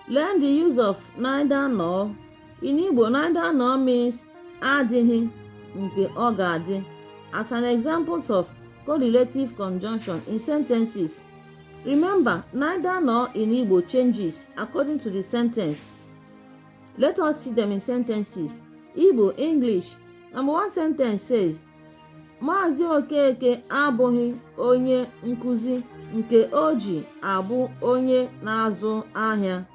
Learn the use of neither nor. In Igbo, neither nor means adighi nke ọ ga-adị as an examples of correlative conjunction in sentences. Remember, neither nor in Igbo changes according to the sentence. Let us see them in sentences. Igbo, English. Number one sentence says, Maazị Okeke abụghị onye nkuzi nke o ji abụ onye na-azụ ahịa.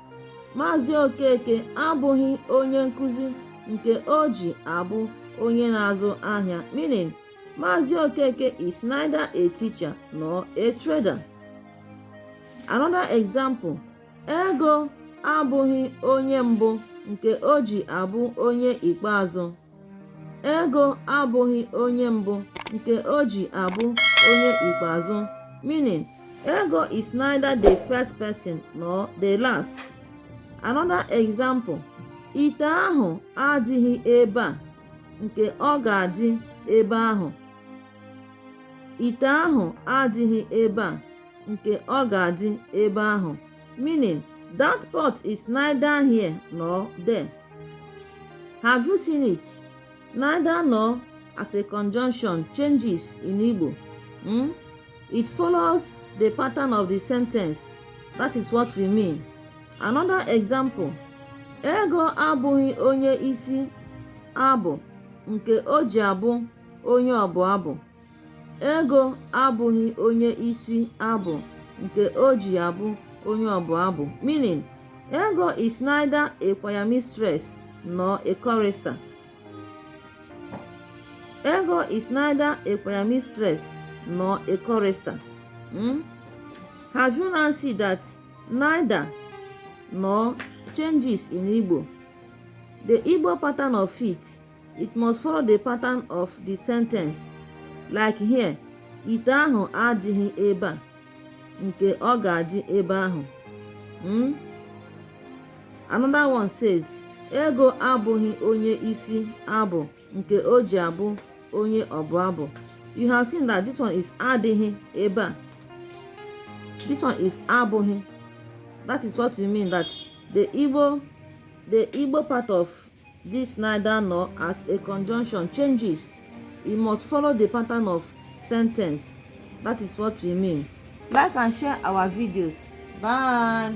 Maazị Okeke abụghị onye nkuzi nke o ji abụ onye na-azụ ahịa. Meaning, Maazị Okeke is neither a teacher nor a trader. Another example, Ego abụghị onye mbụ nke o ji abụ onye ikpeazụ. Ego abụghị onye mbụ nke o ji abụ onye ikpeazụ. Meaning, Ego is neither the first person nor the last. Another example, ite ahụ adịghị ebe a nke ọ ga-adị ebe ahụ. Ite ahụ adịghị ebe a nke ọ ga-adị ebe ahụ. Meaning, that pot is neither here nor there. Have you seen it? Neither nor as a conjunction changes in Igbo. It follows the pattern of the sentence. That is what we mean. Another example, Ego abụghị onye isi abụ nke o ji abụ onye ọbụ abụ. Ego abụghị onye isi abụ nke o ji abụ onye ọbụ abụ. Meaning, Ego is neither a choir mistress nor a chorister. Ego is neither a choir mistress nor a chorister. Have you now seen that neither nor changes in Igbo? The Igbo pattern of it must follow the pattern of the sentence. Like here, ite ahụ adịghị ebe a nke ọ ga-adị ebe ahụ. Another one says, Ego abụghị onye isi abụ nke o ji abụ onye ọbụ abụ. You have seen that this one is adịghị ebe a. This one is abụghị. That is what we mean, that the Igbo part of this neither nor as a conjunction changes. It must follow the pattern of sentence. That is what we mean. Like and share our videos. Bye.